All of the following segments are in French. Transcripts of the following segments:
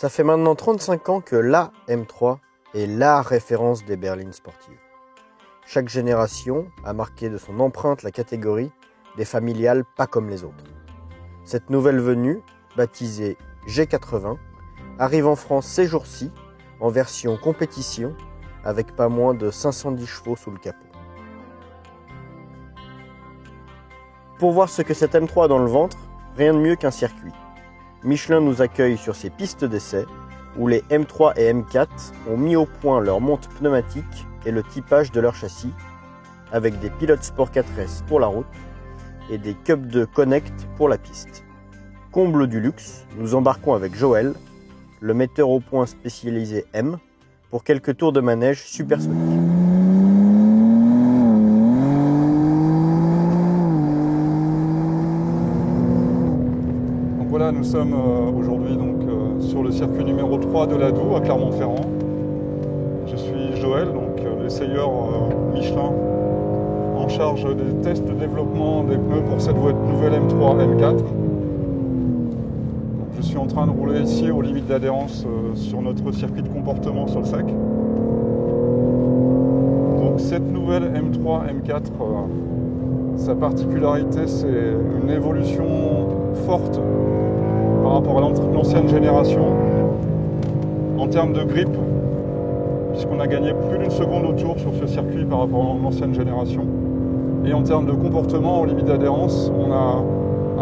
Ça fait maintenant 35 ans que la M3 est la référence des berlines sportives. Chaque génération a marqué de son empreinte la catégorie des familiales pas comme les autres. Cette nouvelle venue, baptisée G80, arrive en France ces jours-ci en version compétition avec pas moins de 510 chevaux sous le capot. Pour voir ce que cette M3 a dans le ventre, rien de mieux qu'un circuit. Michelin nous accueille sur ses pistes d'essai où les M3 et M4 ont mis au point leur monte pneumatique et le typage de leur châssis avec des pilotes Sport 4S pour la route et des Cup 2 Connect pour la piste. Comble du luxe, nous embarquons avec Joël, le metteur au point spécialisé M, pour quelques tours de manège supersoniques. Voilà, nous sommes aujourd'hui sur le circuit numéro 3 de l'Adour à Clermont-Ferrand. Je suis Joël, l'essayeur Michelin en charge des tests de développement des pneus pour cette nouvelle M3 M4. Je suis en train de rouler ici aux limites d'adhérence sur notre circuit de comportement sur le SAC. Donc cette nouvelle M3 M4, sa particularité, c'est une évolution forte par rapport à l'ancienne génération en termes de grip, puisqu'on a gagné plus d'une seconde au tour sur ce circuit par rapport à l'ancienne génération. Et en termes de comportement aux limites d'adhérence, on a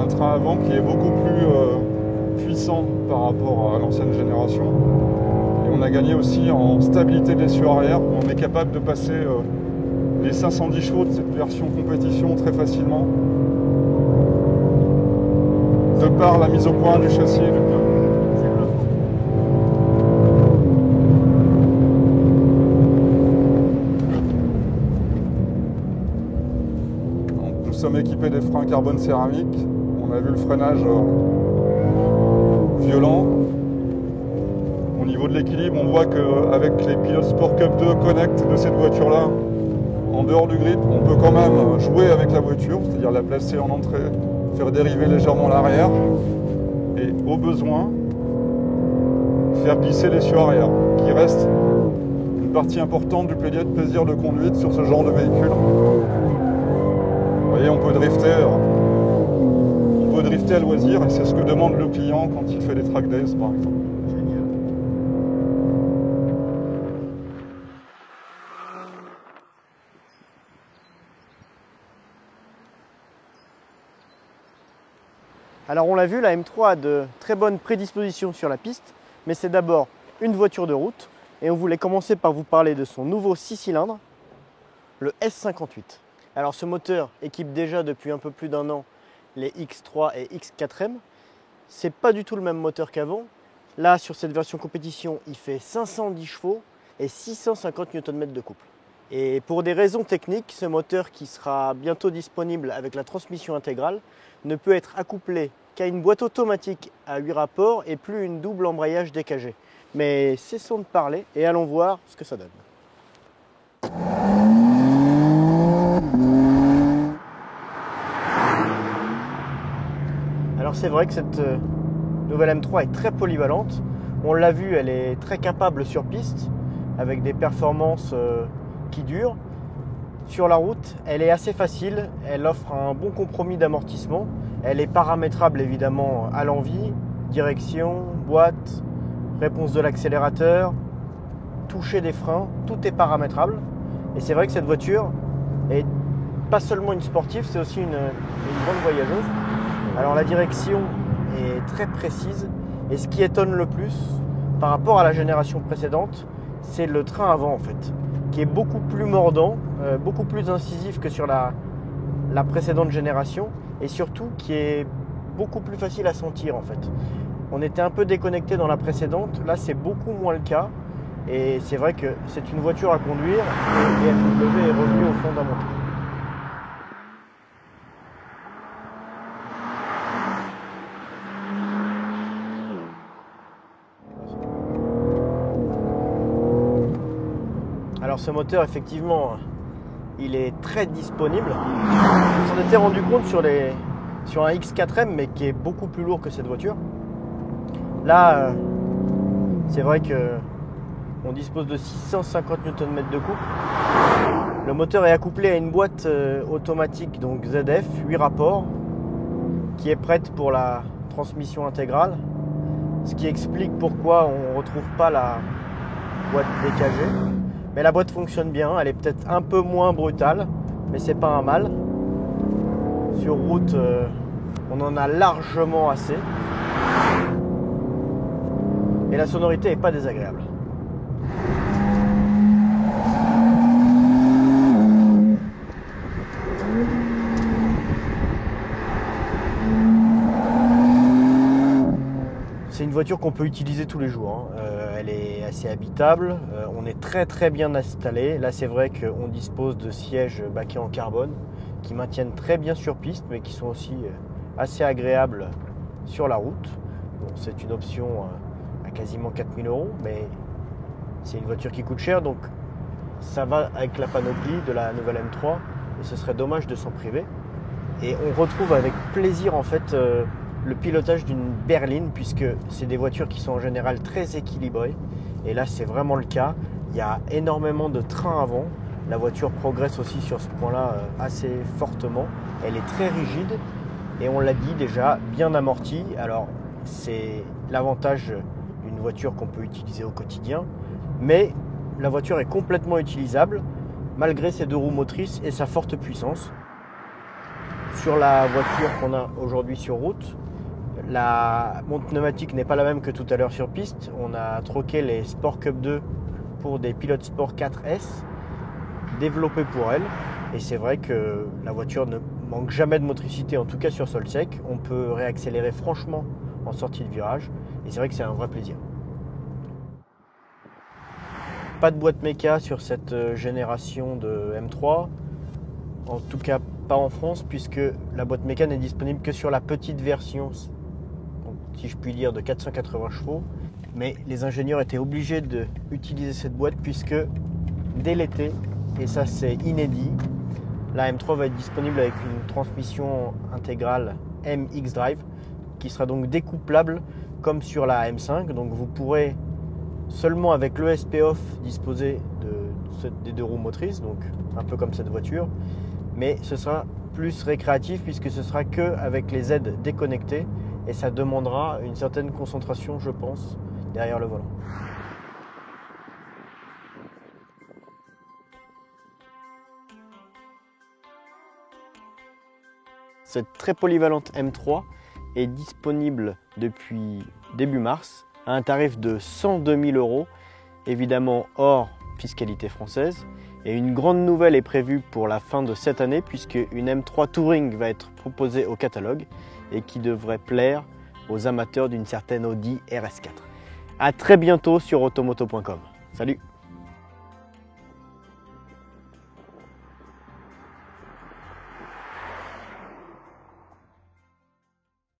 un train avant qui est beaucoup plus puissant par rapport à l'ancienne génération. Et on a gagné aussi en stabilité d'essieu arrière. On est capable de passer les 510 chevaux de cette version compétition très facilement, de par la mise au point du châssis et du pneu. Nous sommes équipés des freins carbone céramique. On a vu le freinage violent. Au niveau de l'équilibre, on voit qu'avec les pilotes Sport Cup 2 Connect de cette voiture-là, en dehors du grip, on peut quand même jouer avec la voiture, c'est-à-dire la placer en entrée, faire dériver légèrement l'arrière et au besoin faire glisser l'essieu arrière, qui reste une partie importante du plaisir de conduite sur ce genre de véhicule. Vous voyez, on peut drifter à loisir et c'est ce que demande le client quand il fait des track days par exemple. Alors on l'a vu, la M3 a de très bonnes prédispositions sur la piste, mais c'est d'abord une voiture de route et on voulait commencer par vous parler de son nouveau 6 cylindres, le S58. Alors ce moteur équipe déjà depuis un peu plus d'un an les X3 et X4M. C'est pas du tout le même moteur qu'avant. Là sur cette version compétition, il fait 510 chevaux et 650 Nm de couple. Et pour des raisons techniques, ce moteur qui sera bientôt disponible avec la transmission intégrale ne peut être accouplé qu'à une boîte automatique à 8 rapports et plus une double embrayage DKG. Mais cessons de parler et allons voir ce que ça donne. Alors c'est vrai que cette nouvelle M3 est très polyvalente. On l'a vu, elle est très capable sur piste avec des performances qui durent. Sur la route, elle est assez facile, elle offre un bon compromis d'amortissement. Elle est paramétrable évidemment à l'envie, direction, boîte, réponse de l'accélérateur, toucher des freins, tout est paramétrable. Et c'est vrai que cette voiture est pas seulement une sportive, c'est aussi une bonne voyageuse. Alors la direction est très précise et ce qui étonne le plus par rapport à la génération précédente, c'est le train avant en fait, qui est beaucoup plus mordant, beaucoup plus incisif que sur la précédente génération et surtout qui est beaucoup plus facile à sentir en fait. On était un peu déconnecté dans la précédente, là c'est beaucoup moins le cas et c'est vrai que c'est une voiture à conduire et BMW est revenu aux fondamentaux. Alors ce moteur effectivement il est très disponible. On s'en était rendu compte sur un X4M mais qui est beaucoup plus lourd que cette voiture. Là C'est vrai qu'on dispose de 650 Nm de couple. Le moteur est accouplé à une boîte automatique, donc ZF, 8 rapports, qui est prête pour la transmission intégrale. Ce qui explique pourquoi on ne retrouve pas la boîte DKG. Mais la boîte fonctionne bien, elle est peut-être un peu moins brutale, mais c'est pas un mal. Sur route, on en a largement assez. Et la sonorité n'est pas désagréable. C'est une voiture qu'on peut utiliser tous les jours. Elle est assez habitable, on est très bien installé. Là c'est vrai qu'on dispose de sièges baquets en carbone qui maintiennent très bien sur piste mais qui sont aussi assez agréables sur la route. Bon, c'est une option à quasiment 4 000 €, mais c'est une voiture qui coûte cher, donc ça va avec la panoplie de la nouvelle M3 et ce serait dommage de s'en priver. Et on retrouve avec plaisir en fait le pilotage d'une berline, puisque c'est des voitures qui sont en général très équilibrées et là c'est vraiment le cas. Il y a énormément de train avant, la voiture progresse aussi sur ce point là assez fortement, elle est très rigide et on l'a dit déjà, bien amortie. Alors c'est l'avantage d'une voiture qu'on peut utiliser au quotidien, mais la voiture est complètement utilisable malgré ses 2 roues motrices et sa forte puissance. Sur la voiture qu'on a aujourd'hui sur route, la montre pneumatique n'est pas la même que tout à l'heure sur piste. On a troqué les Sport Cup 2 pour des Pilot Sport 4S développés pour elle. Et c'est vrai que la voiture ne manque jamais de motricité, en tout cas sur sol sec. On peut réaccélérer franchement en sortie de virage. Et c'est vrai que c'est un vrai plaisir. Pas de boîte méca sur cette génération de M3. En tout cas pas en France, puisque la boîte méca n'est disponible que sur la petite version, si je puis dire, de 480 chevaux. Mais les ingénieurs étaient obligés d'utiliser cette boîte puisque dès l'été, et ça c'est inédit, la M3 va être disponible avec une transmission intégrale MX-Drive qui sera donc découplable comme sur la M5. Donc vous pourrez seulement avec l'ESP-OFF disposer des 2 roues motrices, donc un peu comme cette voiture, mais ce sera plus récréatif puisque ce sera que avec les aides déconnectées et ça demandera une certaine concentration, je pense, derrière le volant. Cette très polyvalente M3 est disponible depuis début mars à un tarif de 102 000 €, évidemment hors fiscalité française. Et une grande nouvelle est prévue pour la fin de cette année puisque une M3 Touring va être proposée au catalogue et qui devrait plaire aux amateurs d'une certaine Audi RS4. A très bientôt sur automoto.com. Salut!